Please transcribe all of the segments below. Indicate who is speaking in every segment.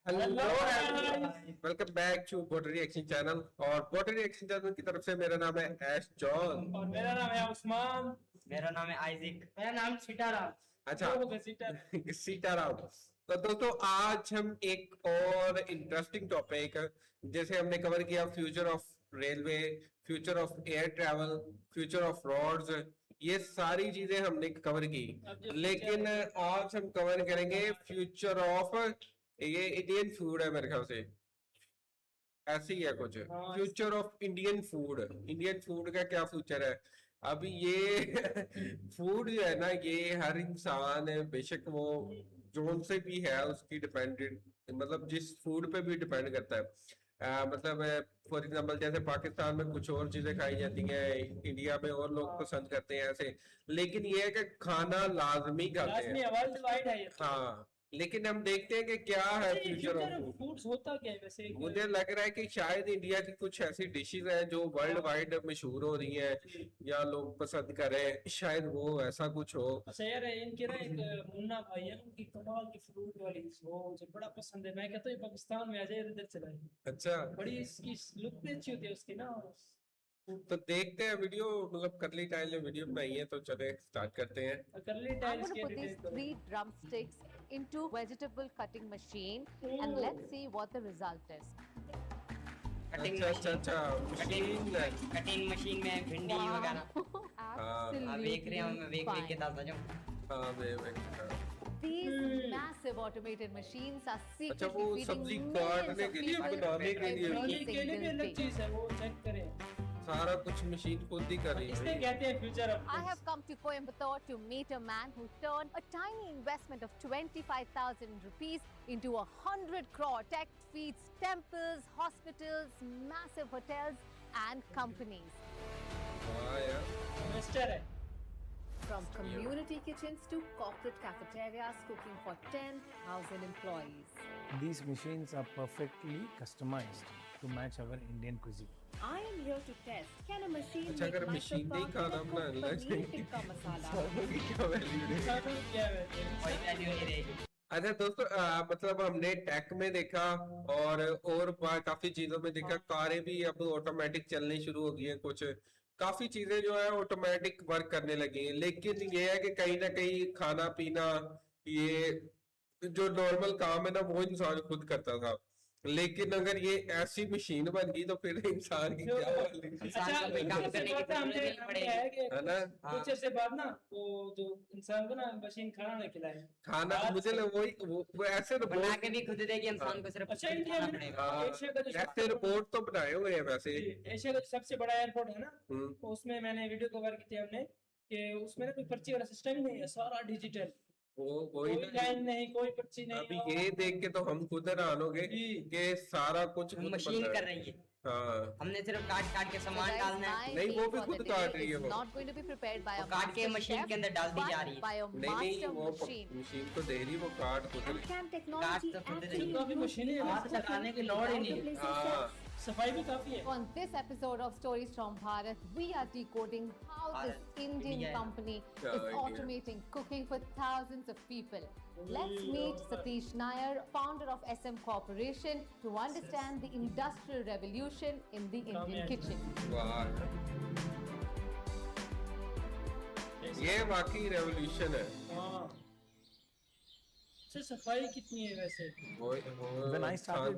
Speaker 1: Hello welcome back to body reaction channel. और body reaction channel की तरफ से मेरा नाम है ऐश जॉन
Speaker 2: और मेरा नाम है उस्मान।
Speaker 3: मेरा नाम है आइजिक।
Speaker 2: मेरा नाम सीताराम।
Speaker 1: अच्छा सीताराम। तो दोस्तों आज हम एक और इंटरेस्टिंग टॉपिक जैसे हमने कवर किया future of railway, future of air travel, future of roads, ये सारी चीजें हमने कवर की। लेकिन आज हम कवर करेंगे फ्यूचर ऑफ ये इंडियन फूड है मेरे ख्याल से, ऐसे ही है कुछ। Future of Indian food, Indian food का क्या फ्यूचर है अभी ये फूड जो है ना, ये हर इंसान है, बेशक वो जोन से भी है उसकी डिपेंडेंट, मतलब जिस फूड पे भी डिपेंड करता है। मतलब फॉर एग्जांपल जैसे पाकिस्तान में कुछ और चीजें खाई जाती हैं, इंडिया में और लोग पसंद करते हैं ऐसे, लेकिन ये है कि खाना लाजमी खाते हैं।
Speaker 2: वर्ल्ड वाइड है ये।
Speaker 1: हाँ, लेकिन हम देखते हैं कि क्या है फ्यूचर ऑफ
Speaker 2: फूड्स होता क्या है वैसे?
Speaker 1: मुझे लग रहा है कि शायद इंडिया की कुछ ऐसी डिशेस हैं जो वर्ल्ड वाइड मशहूर हो रही हैं या लोग पसंद कर रहे हैं, शायद वो ऐसा कुछ हो।
Speaker 2: अच्छा यार, इनके ना एक मुन्ना भाई है, उनकी कमाल की फ्रूट वाली वो मुझे बड़ा पसंद है। मैं कहता हूँ पाकिस्तान में आ जाए, इधर चला जाए।
Speaker 1: अच्छा,
Speaker 2: बड़ी इसकी लुक भी अच्छी होती है उसकी ना।
Speaker 1: तो देखते हैं वीडियो, मतलब करली टाइल ने वीडियो बनाई है, तो चले स्टार्ट करते हैं।
Speaker 2: करली
Speaker 4: I'm
Speaker 2: tiles
Speaker 4: going to put these 3 drumsticks into vegetable cutting machine and let's see what the result is.
Speaker 3: Cutting
Speaker 1: अच्छा मशीन है।
Speaker 3: कटिंग मशीन में भिंडी वगैरह
Speaker 4: Absolutely
Speaker 3: अब देख रहे हैं, मैं देख के
Speaker 4: fine.
Speaker 3: दादा जाऊं।
Speaker 1: हाँ वे
Speaker 4: These massive automated machines are
Speaker 1: अच्छा,
Speaker 4: secretly
Speaker 1: वो
Speaker 4: feeding
Speaker 1: सब्जी
Speaker 4: millions
Speaker 1: काटने
Speaker 4: of
Speaker 1: के लिए,
Speaker 4: people
Speaker 1: बनाने के लिए
Speaker 4: every
Speaker 2: के लिए भी अलग
Speaker 4: single day.
Speaker 2: चीज है, वो चेक करें।
Speaker 1: सारा कुछ मशीन खुद ही कर रही
Speaker 2: इसने
Speaker 1: है।
Speaker 2: कहते हैं future of
Speaker 4: I have come to Coimbatore to meet a man who turned a tiny investment of 25,000 rupees into 100 crore. Tech feeds temples, hospitals, massive hotels and companies.
Speaker 1: हाँ यार,
Speaker 2: मिस्टर है।
Speaker 4: From community kitchens to corporate cafeterias, cooking for 10,000 employees.
Speaker 5: These machines are perfectly customized to match our Indian cuisine.
Speaker 6: I am here to test. Can a machine
Speaker 1: अच्छा,
Speaker 6: make
Speaker 1: अगर
Speaker 6: mysoor
Speaker 1: machine नहीं
Speaker 6: pak
Speaker 1: खाना
Speaker 6: with a
Speaker 1: बनाने
Speaker 6: cooked
Speaker 1: लग
Speaker 6: paneer
Speaker 1: जाएगी
Speaker 6: tikka masala?
Speaker 1: इंसानों की क्या वैल्यू रहेगी?
Speaker 2: क्या है?
Speaker 3: कोई वैल्यू नहीं रहेगी।
Speaker 1: अच्छा दोस्तों, मतलब हमने टेक में देखा और काफी चीजों में देखा, कारें भी अब ऑटोमेटिक चलनी शुरू हो गई है, कुछ काफी चीजें जो है ऑटोमेटिक वर्क करने लगी हैं। लेकिन ये है कि कहीं ना कहीं खाना पीना, ये जो नॉर्मल काम है ना, वो इंसान खुद करता था। लेकिन अगर ये ऐसी मशीन बन गई तो फिर इंसान की क्या वैल्यू?
Speaker 3: इंसान का कोई काम करने की जरूरत नहीं पड़ेगी।
Speaker 1: है ना?
Speaker 2: कुछ ऐसे बाद ना वो जो इंसान को ना मशीन खाना ना खिलाए।
Speaker 1: खाना मुझे वो ऐसे
Speaker 3: बना
Speaker 1: रिपोर्ट,
Speaker 3: के भी खुद देगी इंसान को, सिर्फ
Speaker 2: अच्छा,
Speaker 3: खुद
Speaker 2: इंडिया
Speaker 3: खाना
Speaker 2: में
Speaker 3: पड़ेगा।
Speaker 2: एशिया का जो
Speaker 1: ऐसे रिपोर्ट तो बनाए हुए हैं वैसे।
Speaker 2: एशिया का जो सबसे बड़ा एयरपोर्ट है ना,
Speaker 1: हम्म।
Speaker 2: तो उसमें मैंने वीडियो कवर की थी हमने कि उसमें ना कोई पर्ची वाला सिस्टम ही नहीं है, सारा डिजिटल।
Speaker 1: वही
Speaker 2: कोई
Speaker 1: ना।
Speaker 2: लाइन नहीं, कोई पर्ची नहीं।
Speaker 1: अभी ये देख के तो हम खुद हैरान हो गए कि सारा कुछ खुद
Speaker 3: मशीन
Speaker 1: बन
Speaker 3: कर
Speaker 1: रहा है।
Speaker 3: रही है,
Speaker 1: हाँ,
Speaker 3: हमने सिर्फ काट काट के
Speaker 4: So
Speaker 3: सामान
Speaker 4: guys,
Speaker 3: डालना है।
Speaker 4: my
Speaker 1: नहीं, वो
Speaker 4: meal
Speaker 1: भी
Speaker 4: for
Speaker 1: खुद
Speaker 4: the
Speaker 1: काट
Speaker 4: day
Speaker 1: रही है
Speaker 4: is
Speaker 1: वो।
Speaker 4: not going to be prepared by a
Speaker 3: वो काट के
Speaker 4: master
Speaker 3: मशीन
Speaker 4: chef,
Speaker 3: के अंदर डाल दी जा
Speaker 4: but
Speaker 3: रही है।
Speaker 4: by a
Speaker 1: नहीं
Speaker 4: master
Speaker 1: वो
Speaker 4: machine.
Speaker 1: मशीन तो दे रही, वो काट खुद
Speaker 6: And
Speaker 1: रही।
Speaker 6: can technology
Speaker 3: काट तो खुद
Speaker 6: actually
Speaker 3: देगी।
Speaker 2: काफी
Speaker 6: improve
Speaker 2: मशीनें हैं, हाथ चलाने की लोड़ ही नहीं है।
Speaker 6: places
Speaker 1: हाँ,
Speaker 6: chefs?
Speaker 2: सफाई भी काफी है।
Speaker 4: On this episode of Stories from Bharat, we are decoding how this
Speaker 3: Bharat,
Speaker 4: Indian
Speaker 3: India.
Speaker 4: company
Speaker 1: Yeah,
Speaker 4: is
Speaker 1: India.
Speaker 4: automating cooking for thousands of people. Let's meet Satish Nair, founder of SM Corporation, to understand the industrial revolution in the Indian kitchen.
Speaker 1: वाह, ये वाकई revolution है।
Speaker 2: हाँ। अच्छा, सफाई कितनी है वैसे?
Speaker 5: When I started,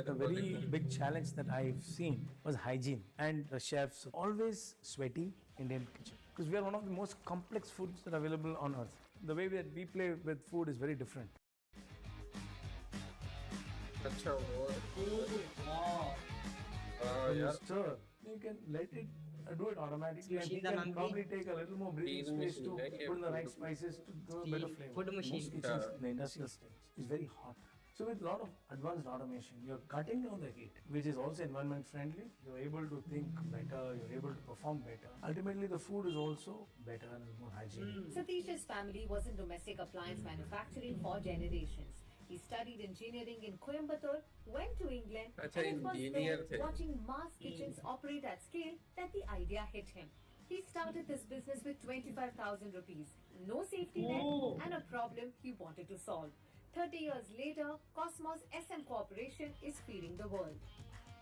Speaker 5: the very big challenge that I've seen was hygiene, and the chefs always sweaty Indian kitchen because we are one of the most complex foods that are available on earth. The way that we play with food is very different.
Speaker 1: अच्छा वो
Speaker 5: When you
Speaker 1: यार,
Speaker 5: stir, you can let it do it automatically, and
Speaker 3: Machine
Speaker 5: you
Speaker 3: का
Speaker 5: can
Speaker 3: नाम
Speaker 5: probably take a little more breathing
Speaker 1: Steam
Speaker 5: space to
Speaker 1: machine है ये।
Speaker 5: put in the right spices to give a better flavor.
Speaker 3: Food machine.
Speaker 5: Most kitchens in the industrial stage is very hot. So with a lot of advanced automation, you're cutting down the heat, which is also environment friendly. You're able to think better, you're able to perform better. Ultimately, the food is also better and more hygienic.
Speaker 6: Satish's family was in domestic appliance manufacturing for generations. He studied engineering in Coimbatore, went to England,
Speaker 1: अच्छा,
Speaker 6: and it was
Speaker 1: engineer
Speaker 6: there,
Speaker 1: थे।
Speaker 6: watching mass kitchens operate at scale, that the idea hit him. He started this business with 25,000 rupees, no safety net,
Speaker 2: Oh.
Speaker 6: and a problem he wanted to solve. 30 years later, Cosmos SM Corporation is feeding the world.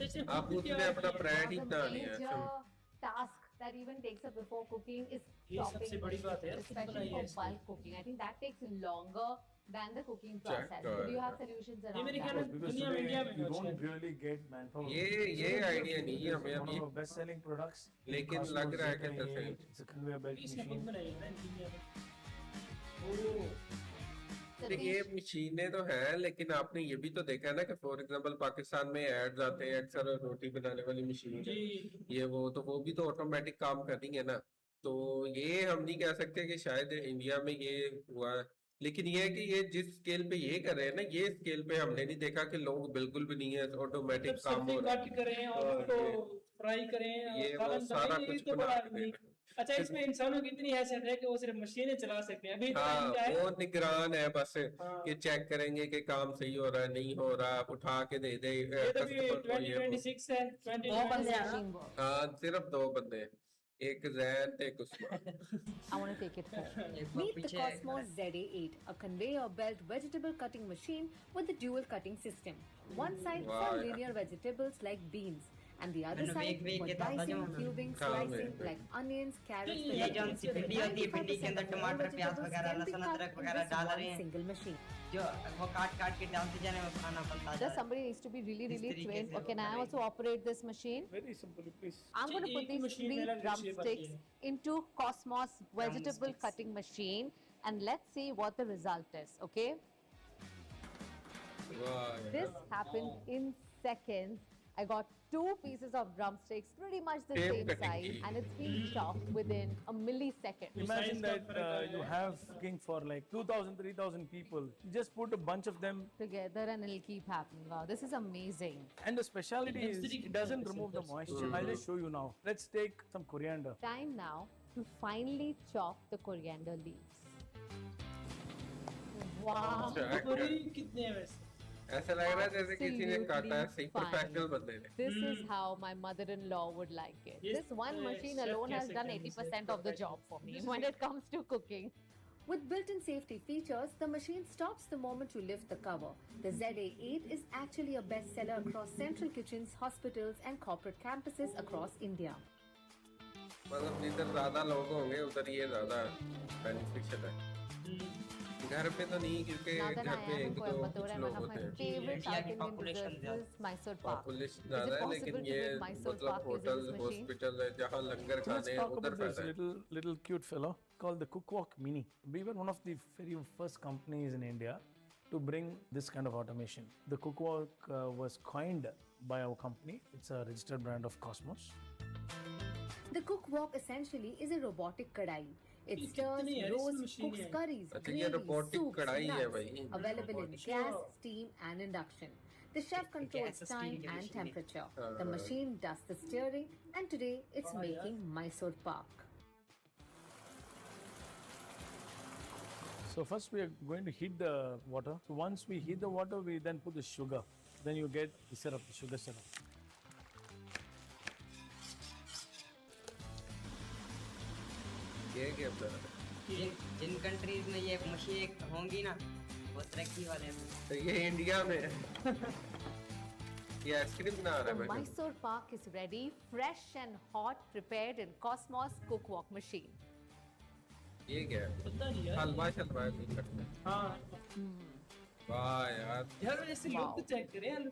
Speaker 2: जैसे
Speaker 1: आप
Speaker 2: food
Speaker 1: उसमें
Speaker 2: क्या है
Speaker 1: अपना
Speaker 2: कि
Speaker 1: brand he
Speaker 4: The
Speaker 1: बना लिया
Speaker 4: major
Speaker 1: है
Speaker 4: task that even takes up before cooking is
Speaker 2: ये सबसे
Speaker 4: chopping,
Speaker 2: बड़ी बात है, खुद
Speaker 4: especially
Speaker 2: बनाई
Speaker 4: for
Speaker 2: है इसने।
Speaker 4: bulk cooking. I think that takes longer than the cooking
Speaker 1: Check,
Speaker 4: process. So do you have solutions
Speaker 2: ये
Speaker 4: around
Speaker 2: मेरे
Speaker 4: that?
Speaker 2: ख्याल में
Speaker 5: Because
Speaker 2: दुनिया में
Speaker 5: today
Speaker 2: इंडिया में
Speaker 5: you
Speaker 2: बहुत
Speaker 5: don't
Speaker 2: है।
Speaker 5: really get manpower.
Speaker 1: ये आइडिया नहीं है हमें
Speaker 5: One
Speaker 1: अभी
Speaker 5: of our best-selling products.
Speaker 1: लेकिन
Speaker 5: Cosmos
Speaker 1: लग रहा है कि
Speaker 5: Z8,
Speaker 1: जैसे-
Speaker 5: it's a conveyor belt
Speaker 2: इसने खुद
Speaker 5: machine.
Speaker 2: बनाई है ना इंडिया में। ओह,
Speaker 1: ये मशीनें तो हैं लेकिन आपने ये भी तो देखा है ना कि फॉर एग्जांपल पाकिस्तान में एड्स आते हैं अक्सर रोटी बनाने वाली मशीन
Speaker 2: जी
Speaker 1: ये वो भी तो ऑटोमेटिक काम कर रही है ना तो ये हम नहीं कह सकते कि शायद इंडिया में ये हुआ है लेकिन ये है कि ये जिस स्केल पे ये कर रहे हैं ना ये स्केल पे हमने नहीं देखा कि लोग बिल्कुल भी नहीं है ऑटोमेटिक
Speaker 2: मतलब
Speaker 1: काम
Speaker 2: सब्जी
Speaker 1: हो रहा
Speaker 2: कट करें और
Speaker 1: और
Speaker 2: उसको
Speaker 1: ये-
Speaker 2: फ्राई करें और
Speaker 1: ये वो
Speaker 2: सालन
Speaker 1: सारा
Speaker 2: बनाएं, ये
Speaker 1: कुछ
Speaker 2: तो
Speaker 1: बना
Speaker 2: बड़ा
Speaker 1: के दे
Speaker 2: यूनिक। अच्छा इसमें इंसानों की इतनी हैसियत है कि वो सिर्फ मशीनें चला सकते हैं अभी तो
Speaker 1: हाँ
Speaker 2: इनका है
Speaker 1: वो निगरान है बस
Speaker 2: हाँ।
Speaker 1: कि चेक करेंगे कि काम सही हो रहा है नहीं हो रहा आप उठा के दे दे
Speaker 2: ये तो भी
Speaker 1: कस्टमर को ये वो।
Speaker 2: 2026 है
Speaker 3: दो बंदे
Speaker 2: 2026
Speaker 3: हैं ना?
Speaker 4: Machine work.
Speaker 1: हाँ सिर्फ 2 बंदे एक जैन ते एक Usman
Speaker 4: I want to take it home.
Speaker 3: एक वो
Speaker 6: Meet the
Speaker 3: पीछे
Speaker 6: Cosmos ZA8, a conveyor belt vegetable cutting machine with a dual cutting system. One side for
Speaker 1: Wow.
Speaker 6: linear vegetables like beans, and the other
Speaker 3: मैंने
Speaker 6: side
Speaker 3: वेग वेग
Speaker 6: for
Speaker 3: के दादा
Speaker 6: dicing,
Speaker 3: जो हैं।
Speaker 6: cubing,
Speaker 1: हाँ,
Speaker 6: slicing
Speaker 1: वेग।
Speaker 6: like onions, carrots,
Speaker 2: ये
Speaker 3: ये जो
Speaker 6: potatoes.
Speaker 3: सी भिंडी होती है भिंडी के
Speaker 6: 95%
Speaker 3: अंदर
Speaker 6: of all
Speaker 3: टमाटर प्याज
Speaker 6: vegetables
Speaker 3: वगैरह
Speaker 6: can be
Speaker 3: लहसुन
Speaker 6: cut
Speaker 3: अदरक
Speaker 6: in
Speaker 3: वगैरह
Speaker 6: this
Speaker 3: डाल
Speaker 6: one
Speaker 3: रहे हैं
Speaker 6: single machine.
Speaker 3: जो वो काट काट के डालते जाने में खाना बनता
Speaker 4: Just
Speaker 3: जाए
Speaker 4: somebody needs to be really,
Speaker 3: इस
Speaker 4: really
Speaker 3: तरीके
Speaker 4: trained.
Speaker 3: से
Speaker 4: Or can I
Speaker 3: वो
Speaker 4: also operate this machine?
Speaker 5: Very simple, please.
Speaker 4: I'm going to put
Speaker 2: एक
Speaker 4: these
Speaker 2: machine
Speaker 4: 3
Speaker 2: मेरा shape आती
Speaker 4: drumsticks
Speaker 2: है।
Speaker 4: into Cosmos vegetable
Speaker 3: Drumsticks.
Speaker 4: cutting machine and let's see what the result is, okay?
Speaker 1: वाह
Speaker 4: This happened in seconds. I got 2 pieces of drumsticks, pretty much the
Speaker 1: Same
Speaker 4: same
Speaker 1: cutting
Speaker 4: size,
Speaker 1: speed.
Speaker 4: and it's been chopped within a millisecond.
Speaker 5: Imagine
Speaker 2: size का
Speaker 5: that
Speaker 2: फर्क है।
Speaker 5: you have cooking for like 2,000, 3,000 people. You just put a bunch of them,
Speaker 4: Together and it'll keep happening. Wow, this is amazing.
Speaker 5: and the speciality is it doesn't remove the moisture. I'll just show you now. Let's take some coriander.
Speaker 4: Time now to finally chop the coriander leaves. Wow.
Speaker 2: पूरी कितने हैं वैसे
Speaker 1: ऐसा लग रहा है जैसे किसी ने काटा है सही
Speaker 4: Absolutely fine.
Speaker 1: प्रोफेशनल बंदे ने
Speaker 4: This is how my mother-in-law would like it.
Speaker 2: Yes,
Speaker 4: This one machine
Speaker 2: chef
Speaker 4: alone has
Speaker 2: कैसे
Speaker 4: done
Speaker 2: कहते हैं
Speaker 4: 80% of the
Speaker 2: इसे?
Speaker 4: job for me
Speaker 2: This
Speaker 4: when
Speaker 2: is-
Speaker 4: it comes to cooking.
Speaker 6: With built-in safety features, the machine stops the moment you lift the cover. The ZA8 is actually a bestseller across central kitchens, hospitals, and corporate campuses across India.
Speaker 1: मतलब जिधर ज्यादा लोग होंगे उधर ये ज्यादा beneficial है घर पे तो नहीं क्योंकि
Speaker 4: Now that
Speaker 1: घर
Speaker 4: I
Speaker 1: पे
Speaker 4: am in
Speaker 1: एक दो
Speaker 4: Coimbatore,
Speaker 1: कुछ
Speaker 4: and
Speaker 1: लोग
Speaker 4: one of
Speaker 1: होते
Speaker 4: my
Speaker 1: हैं
Speaker 4: favorite
Speaker 3: India
Speaker 4: South
Speaker 3: की
Speaker 4: Indian
Speaker 3: population
Speaker 4: desserts is Mysore Pak.
Speaker 1: Population
Speaker 4: Is
Speaker 1: ज्यादा
Speaker 4: it
Speaker 1: है
Speaker 4: possible
Speaker 1: लेकिन
Speaker 4: to
Speaker 1: ये
Speaker 4: make Mysore
Speaker 1: मतलब
Speaker 4: Pak using
Speaker 1: hotel
Speaker 4: this machine?
Speaker 1: Hospital है जहाँ लंगर
Speaker 5: So let's
Speaker 1: खाने हैं
Speaker 5: talk
Speaker 1: उधर
Speaker 5: about this
Speaker 1: फायदा है
Speaker 5: little cute fellow called the Cookwalk Mini. We were one of the very first companies in India to bring this kind of automation. The Cookwalk was coined by our company. It's a registered brand of Cosmos.
Speaker 6: The Cookwalk essentially is a robotic kadai. It
Speaker 2: ये
Speaker 6: stirs,
Speaker 2: कितनी है?
Speaker 6: roasts,
Speaker 2: इसमें machine
Speaker 6: cooks
Speaker 2: है।
Speaker 6: curries,
Speaker 1: अच्छा, ये
Speaker 6: gravies,
Speaker 1: robotic
Speaker 6: soups,
Speaker 1: कढ़ाई है
Speaker 6: nuts,
Speaker 1: भाई।
Speaker 6: available in
Speaker 2: Robotic,
Speaker 6: gas,
Speaker 2: sure.
Speaker 6: steam, and induction. The chef controls
Speaker 3: gas,
Speaker 6: time
Speaker 3: steam की
Speaker 6: and
Speaker 3: machine है।
Speaker 6: temperature. The machine does the steering, and today it's
Speaker 2: हाँ यार।
Speaker 6: making Mysore Pak.
Speaker 5: So first we are going to heat the water. So once we heat the water, we then put the sugar. Then you get the syrup, the sugar syrup.
Speaker 1: ये क्या होता है
Speaker 3: जिन countries में ये machine होंगी ना वो तरक्की वाले हैं
Speaker 1: तो ये इंडिया में है ये आइसक्रीम बना
Speaker 4: The
Speaker 1: रहा है भाई
Speaker 4: Mysore Pak is ready, fresh and hot, prepared in Cosmos Cookwalk machine.
Speaker 1: ये क्या है
Speaker 2: पता नहीं यार
Speaker 1: हलवा शलवा है कुछ करते हैं
Speaker 2: हाँ
Speaker 1: वाह यार
Speaker 2: यार ऐसे लोग तो चेक करें यार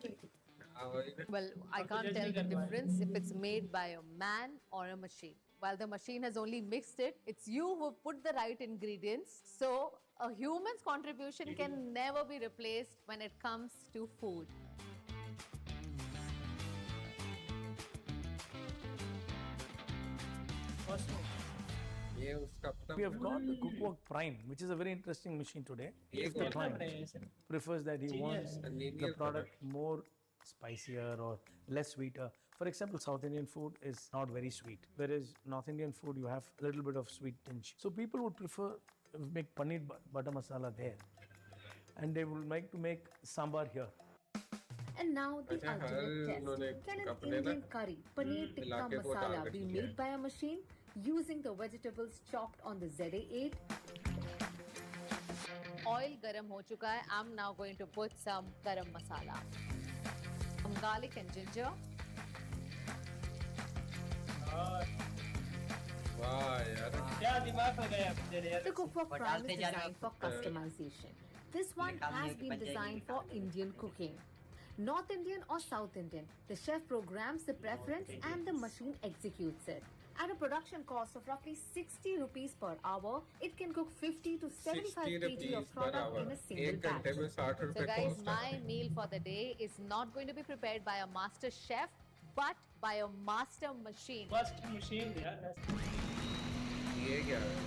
Speaker 1: हाँ वही ना
Speaker 4: Well, I
Speaker 2: After
Speaker 4: can't tell
Speaker 2: judging
Speaker 4: the
Speaker 2: that one.
Speaker 4: difference if it's made by a man or a machine. While the machine has only mixed it, it's you who put the right ingredients. So a human's contribution can never be replaced when it comes to food.
Speaker 1: ये उसका अपना
Speaker 5: We have got the Cookwalk Prime, which is a very interesting machine today.
Speaker 1: ये
Speaker 5: If the
Speaker 1: क्या
Speaker 5: client
Speaker 2: बनाए ऐसे
Speaker 5: prefers that he wants
Speaker 1: A
Speaker 5: the
Speaker 1: linear
Speaker 5: product more spicier or less sweeter. For example, South Indian food is not very sweet, whereas North Indian food you have a little bit of sweet tinge. So people would prefer make paneer butter masala there, and they would like to make sambar here.
Speaker 6: And now the
Speaker 1: अच्छा, हर
Speaker 6: ultimate
Speaker 1: उन्होंने
Speaker 6: test. Can an
Speaker 1: अपने ना
Speaker 6: Indian curry, paneer tikka
Speaker 1: इलाके को
Speaker 6: masala
Speaker 1: target
Speaker 6: be
Speaker 1: किया
Speaker 6: made by a machine using the vegetables chopped on the ZA8?
Speaker 4: Oil garam ho chuka hai. I'm now going to put some garam masala. Some garlic and ginger.
Speaker 1: वाह यार
Speaker 2: क्या दिमाग लगाया आपने तेरे यार
Speaker 6: The cookbook
Speaker 3: But
Speaker 6: prime
Speaker 3: डालते
Speaker 6: is
Speaker 3: जा रहे
Speaker 6: designed for customization. This one
Speaker 3: निकालने
Speaker 6: has
Speaker 3: की
Speaker 6: been
Speaker 3: बन जाएगी
Speaker 6: designed for
Speaker 3: निकालने की।
Speaker 6: Indian cooking. North Indian or South Indian, the chef programs the preference and the machine executes it. At a production cost of roughly 60 rupees per hour, it can cook 50 to 75
Speaker 1: 60
Speaker 6: kg
Speaker 1: rupees
Speaker 6: of
Speaker 1: per
Speaker 6: product
Speaker 1: hour
Speaker 6: in a single
Speaker 1: एक घंटे
Speaker 6: batch.
Speaker 1: में 60
Speaker 4: So
Speaker 1: रुपए
Speaker 4: guys,
Speaker 1: cost
Speaker 4: my
Speaker 1: है
Speaker 4: meal for the day is not going to be prepared by a master chef, but by a master machine.
Speaker 2: First machine यार
Speaker 1: ये क्या है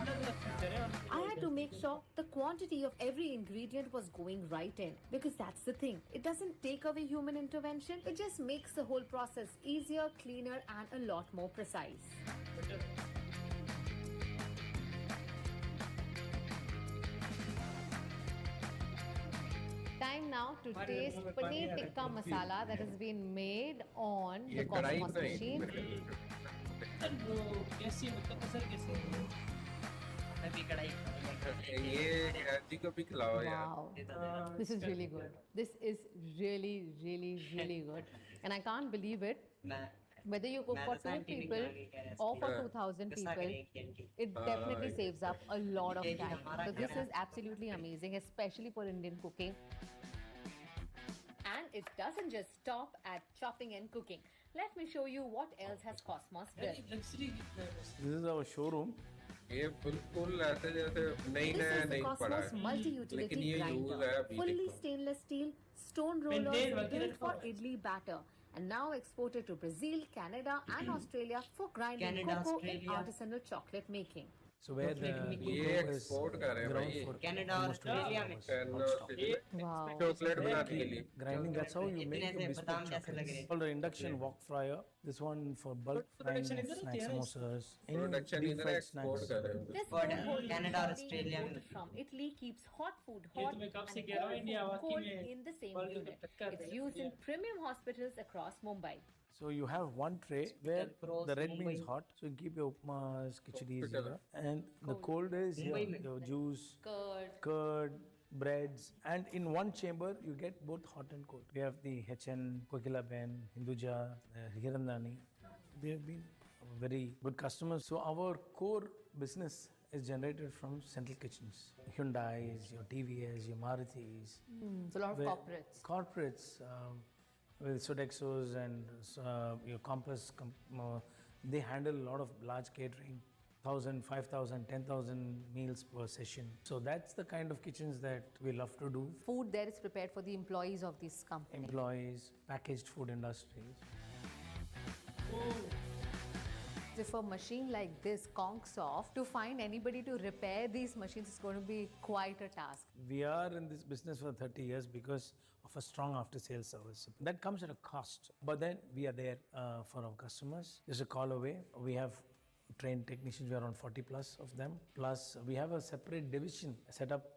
Speaker 2: अलग-अलग फीचर है
Speaker 6: I had to make sure the quantity of every ingredient was going right in because that's the thing. It doesn't take away human intervention, it just makes the whole process easier, cleaner, and a lot more precise.
Speaker 4: Time now to
Speaker 2: Hमारे
Speaker 4: taste
Speaker 2: मुंह में पानी
Speaker 4: paneer
Speaker 2: आ रहा है।
Speaker 4: tikka masala that has been made on
Speaker 1: ये
Speaker 4: the
Speaker 1: कढ़ाई
Speaker 4: Cosmos
Speaker 1: नहीं
Speaker 4: machine.
Speaker 2: Sir वो कैसी मतलब सर कैसी
Speaker 3: मैं भी कढ़ाई
Speaker 1: ये आंटी को भी खिलाओ यार
Speaker 4: Wow. This is really good. This is really, really, really good. And I can't believe it.
Speaker 3: मैं
Speaker 4: Whether you cook
Speaker 3: मैं
Speaker 4: for
Speaker 3: तो
Speaker 4: 2
Speaker 3: scientific
Speaker 4: people
Speaker 3: जानने की कह रहा
Speaker 4: or for
Speaker 1: Yeah.
Speaker 4: 2000
Speaker 3: गुस्सा
Speaker 4: people,
Speaker 3: करेगी aunty.
Speaker 4: it definitely saves up a lot of
Speaker 3: ये कि
Speaker 4: time.
Speaker 3: हमारा
Speaker 4: So this
Speaker 3: खाना-
Speaker 4: is absolutely amazing, especially for Indian cooking. And it doesn't just stop at chopping and cooking. Let me show you what else has Cosmos built.
Speaker 2: Luxury कितना है बस
Speaker 5: This is our showroom.
Speaker 1: ये बिल्कुल ऐसे जैसे नहीं
Speaker 6: This
Speaker 1: नया
Speaker 6: is the
Speaker 1: नहीं पड़ा
Speaker 6: Cosmos
Speaker 1: है
Speaker 6: multi-utility
Speaker 1: लेकिन ये यूज है
Speaker 6: grinder,
Speaker 1: अभी
Speaker 6: fully
Speaker 1: देखो
Speaker 6: stainless steel, stone
Speaker 2: Maintain
Speaker 6: rollers
Speaker 2: वगैरह
Speaker 6: built for
Speaker 2: तो-
Speaker 6: idli batter, and now exported to Brazil, Canada, and Australia for grinding
Speaker 3: Canada,
Speaker 6: cocoa
Speaker 3: Australia.
Speaker 6: and artisanal chocolate making.
Speaker 5: So where the
Speaker 1: ये
Speaker 5: cocoa is
Speaker 1: export कर रहे हैं
Speaker 5: ground
Speaker 1: भाई।
Speaker 5: for
Speaker 3: Canada और
Speaker 5: almost 20
Speaker 3: Australia में
Speaker 5: hours.
Speaker 4: Wow.
Speaker 1: Chocolate बनाने के लिए
Speaker 5: Grinding, that's how you
Speaker 3: इतने
Speaker 5: make
Speaker 3: से
Speaker 5: the biscuit
Speaker 3: बादाम जैसे लग
Speaker 5: chocolates.
Speaker 3: रहे हैं।
Speaker 5: Called the induction wok fryer. This one for bulk
Speaker 2: But
Speaker 5: frying
Speaker 2: production
Speaker 5: of
Speaker 2: इधर
Speaker 5: snacks,
Speaker 2: होती है ना?
Speaker 5: samosas, any
Speaker 1: प्रोडक्शन
Speaker 5: deep
Speaker 1: इधर
Speaker 5: fried
Speaker 1: एक्सपोर्ट
Speaker 5: snacks.
Speaker 1: कर रहे हैं
Speaker 6: This
Speaker 3: But,
Speaker 6: home
Speaker 3: Canada और
Speaker 6: being
Speaker 3: Australia में-
Speaker 6: imported from Italy keeps hot food
Speaker 2: ये
Speaker 6: hot
Speaker 2: तो मैं कब से
Speaker 6: and
Speaker 2: कह रहा हूँ,
Speaker 6: cold
Speaker 2: इंडिया
Speaker 6: food
Speaker 2: वाकई
Speaker 6: cold
Speaker 2: में
Speaker 6: in the same
Speaker 2: world
Speaker 6: unit.
Speaker 2: Cup टक्कर
Speaker 6: It's
Speaker 2: दे
Speaker 6: used
Speaker 2: रही
Speaker 6: in premium hospitals across Mumbai.
Speaker 5: So you have one tray where
Speaker 3: across
Speaker 5: the red
Speaker 3: Mumbai.
Speaker 5: means hot, so you keep your upmas, khichadis
Speaker 1: Hospital.
Speaker 5: here, and the cold is here,
Speaker 3: Mumbai mein.
Speaker 5: your juice,
Speaker 4: Curd.
Speaker 5: curd, breads, and in one chamber you get both hot and cold. We have the HN, Kokila Ben, Hinduja, Hirandani. We have been very good customers. So our core business is generated from central kitchens. Hyundai's, your TVS, your Marutis.
Speaker 4: So a lot of
Speaker 5: where-
Speaker 4: corporates.
Speaker 5: Corporates with Sodexos and your Compass, they handle a lot of large catering, 1,000, 5,000, 10,000 meals per session. So that's the kind of kitchens that we love to do.
Speaker 4: Food there is prepared for the employees of this company.
Speaker 5: Employees, packaged food industries.
Speaker 4: If a machine like this conks off, to find anybody to repair these machines is going to be quite a task.
Speaker 5: We are in this business for 30 years because of a strong after-sales service. That comes at a cost, but then we are there for our customers. Just a call away. We have trained technicians, we are around 40 plus of them. Plus, we have a separate division, set up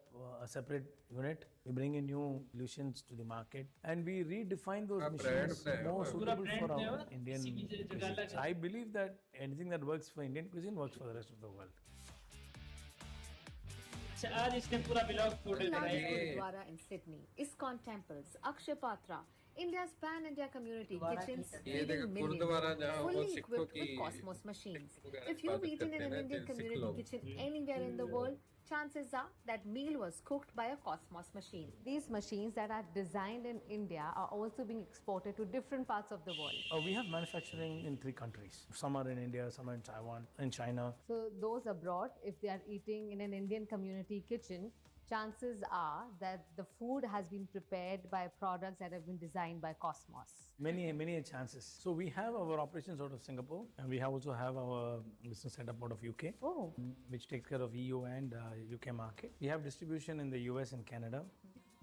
Speaker 5: a separate unit. We bring in new solutions to the market and we redefine those
Speaker 1: brand
Speaker 5: machines
Speaker 1: बनाया
Speaker 5: more
Speaker 1: हुआ है।
Speaker 5: suitable
Speaker 2: brand
Speaker 5: for
Speaker 2: बनाया
Speaker 5: our
Speaker 2: हुआ है,
Speaker 5: Indian
Speaker 2: किसी की जगह
Speaker 5: cuisine.
Speaker 2: अलग
Speaker 5: So I believe that anything that works for Indian cuisine works for the rest of the world.
Speaker 2: अच्छा आज इसने पूरा ब्लॉग फूड
Speaker 6: The largest
Speaker 2: कराया
Speaker 6: Gurudwara in Sydney, ISKCON Temples, Akshay Patra, India's pan-India community kitchens
Speaker 1: ये
Speaker 6: feeding
Speaker 1: देखो
Speaker 6: millions,
Speaker 1: gurdwara जहाँ वो
Speaker 6: fully
Speaker 1: सिखों
Speaker 6: equipped
Speaker 1: की
Speaker 6: with Cosmos machines.
Speaker 1: वगैरह
Speaker 6: If you've
Speaker 1: इबादत
Speaker 6: eaten in
Speaker 1: करते
Speaker 6: an
Speaker 1: हैं,
Speaker 6: Indian
Speaker 1: जैसे सिख
Speaker 6: community
Speaker 1: लोग।
Speaker 6: kitchen anywhere in the world, chances are that meal was cooked by a Cosmos machine.
Speaker 4: These machines that are designed in India are also being exported to different parts of the world.
Speaker 5: We have manufacturing in 3 countries. Some are in India, some are in Taiwan, in China.
Speaker 4: So those abroad, if they are eating in an Indian community kitchen, chances are that the food has been prepared by products that have been designed by Cosmos.
Speaker 5: Many chances. So we have our operations out of Singapore, and we also have our business set up out of UK,
Speaker 4: Oh,
Speaker 5: which takes care of EU and UK market. We have distribution in the US and Canada.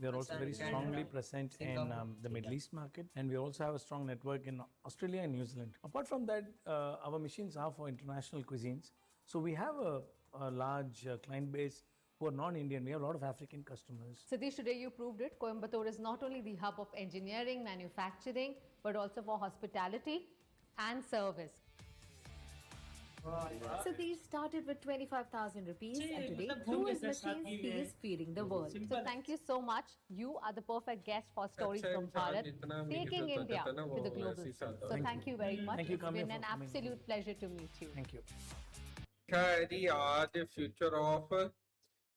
Speaker 5: We are also very strongly present in the Middle East market, and we also have a strong network in Australia and New Zealand. Apart from that, our machines are for international cuisines. So we have a large client base who are non-Indian. We have a lot of African customers.
Speaker 4: Satish, today you proved it. Coimbatore is not only the hub of engineering, manufacturing, but also for hospitality and service.
Speaker 6: So these started with 25,000 rupees,
Speaker 2: ji,
Speaker 6: and today
Speaker 2: मतलब
Speaker 6: through
Speaker 2: घूम के
Speaker 6: his
Speaker 2: साथ
Speaker 6: machines
Speaker 2: साथी
Speaker 6: he
Speaker 2: में
Speaker 6: is feeding the world.
Speaker 4: So
Speaker 2: simple
Speaker 4: thank you so much. You are the perfect guest for Stories
Speaker 1: अच्छा
Speaker 4: from
Speaker 1: इंसान
Speaker 4: Bharat,
Speaker 1: जितना भी
Speaker 4: taking
Speaker 1: इज्जत
Speaker 4: India
Speaker 1: देता ना,
Speaker 4: to the
Speaker 1: वो
Speaker 4: global
Speaker 1: ऐसे ही
Speaker 4: stage.
Speaker 1: साथ
Speaker 4: So
Speaker 1: होता
Speaker 4: thank you very much.
Speaker 5: Thank you,
Speaker 4: It's
Speaker 5: Kamya,
Speaker 4: been
Speaker 5: for
Speaker 4: an
Speaker 5: coming.
Speaker 4: absolute pleasure to meet you.
Speaker 5: Thank you.
Speaker 1: है जी। आज फ्यूचर ऑफ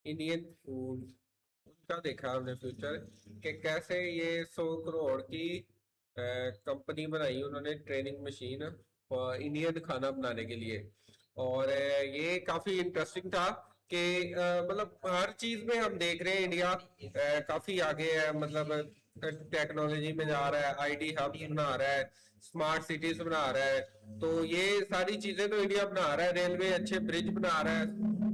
Speaker 1: इंडियन फूड का देखा हमने फ्यूचर कि कैसे ये 100 करोड़ की कंपनी बनाई उन्होंने, ट्रेनिंग मशीन इंडियन खाना बनाने के लिए। और ये काफी इंटरेस्टिंग था कि मतलब हर चीज में हम देख रहे हैं इंडिया काफी आगे है, मतलब टेक्नोलॉजी में जा रहा है, आईटी हब बना रहा है, स्मार्ट सिटीज बना रहा है। तो ये सारी चीजें तो इंडिया बना रहा है, रेलवे अच्छे ब्रिज बना रहा है,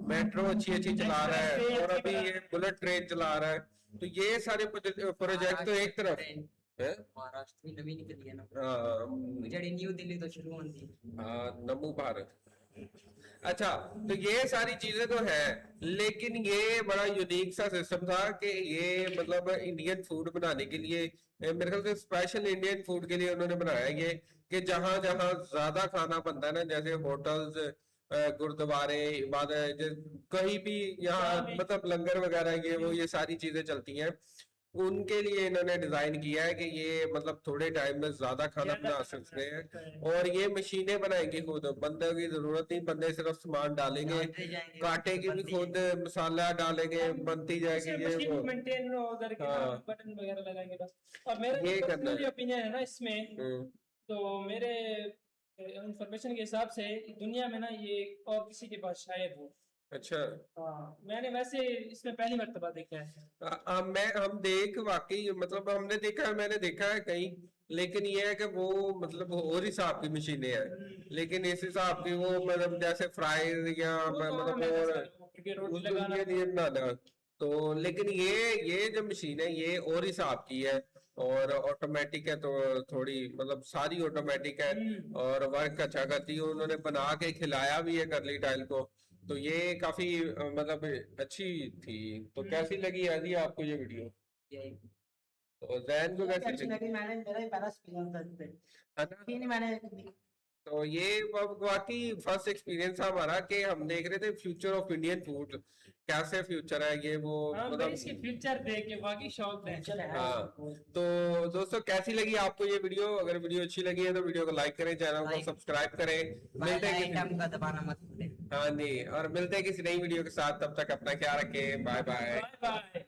Speaker 1: मेट्रो अच्छी अच्छी चला रहा है, और अभी ये बुलेट ट्रेन चला रहा है। तो ये सारे प्रोजेक्ट तो एक तरफ है।
Speaker 3: महाराष्ट्र में नवी निकली है ना,
Speaker 1: हाँ,
Speaker 3: जड़ी न्यू दिल्ली तो शुरू होती है।
Speaker 1: नमो भारत। अच्छा, तो ये सारी चीजें तो है, लेकिन ये बड़ा यूनिक सा सिस्टम था कि ये मतलब इंडियन फूड बनाने के लिए, मेरे ख्याल से स्पेशल इंडियन फूड के लिए उन्होंने बनाया ये, कि जहां जहां ज्यादा खाना बनता है ना, जैसे होटल्स, गुरुद्वारे, इबादत, कहीं भी यहाँ मतलब लंगर वगैरह ये सारी चीजें चलती हैं, उनके लिए इन्होंने डिजाइन किया है कि ये मतलब थोड़े टाइम में ज्यादा खाना बना सकते हैं। और ये मशीनें बनाएंगी खुद, बंदे की जरूरत नहीं, बंदे सिर्फ सामान डालेंगे,
Speaker 3: डालते जाएंगे,
Speaker 1: काटे की भी
Speaker 3: बनती
Speaker 1: खुद, मसाला डालेंगे, बनती जाएगी ये
Speaker 2: मशीन
Speaker 1: वो।
Speaker 2: मेंटेन उधर के
Speaker 1: हाँ।
Speaker 2: बटन वगैरह लगाएंगे बस। और मेरा
Speaker 1: ये
Speaker 2: जो
Speaker 1: करना
Speaker 2: पर्सनल
Speaker 1: है।
Speaker 2: ओपिनियन है ना इसमें,
Speaker 1: हम्म,
Speaker 2: तो मेरे इंफॉर्मेशन के हिसाब से दुनिया में ना ये और किसी के पास शायद हो।
Speaker 1: अच्छा।
Speaker 2: हाँ, मैंने वैसे इसमें पहली मर्तबा देखा है।
Speaker 1: हम देख वाकई मतलब हमने देखा है, मैंने देखा है कहीं, लेकिन ये है कि वो मतलब और हिसाब की मशीनें हैं, लेकिन इस हिसाब की वो मतलब जैसे फ्राई या
Speaker 2: वो तो
Speaker 1: मतलब
Speaker 2: मैं
Speaker 1: और
Speaker 2: क्योंकि रोटी
Speaker 1: उनके
Speaker 2: लगाना
Speaker 1: लिए बनाना। तो लेकिन ये जो मशीन है ये और हिसाब की है, और ऑटोमेटिक है, तो थोड़ी मतलब सारी ऑटोमेटिक है, और वर्क अच्छा करती है। उन्होंने बना के खिलाया भी है करली टाइल को, तो ये काफी मतलब अच्छी थी। तो कैसी लगी आदि आपको ये वीडियो?
Speaker 3: यही
Speaker 1: तो जैन को कैसी
Speaker 7: अच्छी
Speaker 1: लगी?
Speaker 7: लगी, मैंने मेरा ही पहला एक्सपीरियंस था इस पे।
Speaker 1: है ना?
Speaker 7: नहीं मैंने
Speaker 1: तो ये वाकई फर्स्ट एक्सपीरियंस था हमारा कि हम देख रहे थे फ्यूचर ऑफ इंडियन फूड, कैसे फ्यूचर है ये वो
Speaker 2: हाँ, मैं
Speaker 1: मतलब।
Speaker 2: इसकी फ्यूचर देख के बाकी शौक है।
Speaker 7: चल है।
Speaker 1: हाँ, तो दोस्तों कैसी लगी आपको ये वीडियो? अगर वीडियो अच्छी लगी है तो वीडियो को लाइक करें, चैनल को
Speaker 3: लाइक।
Speaker 1: सब्सक्राइब करें। मिलते हैं
Speaker 3: आइटम
Speaker 1: किसी,
Speaker 3: का दबाना मत भूलें।
Speaker 1: हाँ जी, और मिलते हैं किसी नई वीडियो के साथ। तब तक अपना ख्याल रखें। Bye bye.
Speaker 2: Bye bye.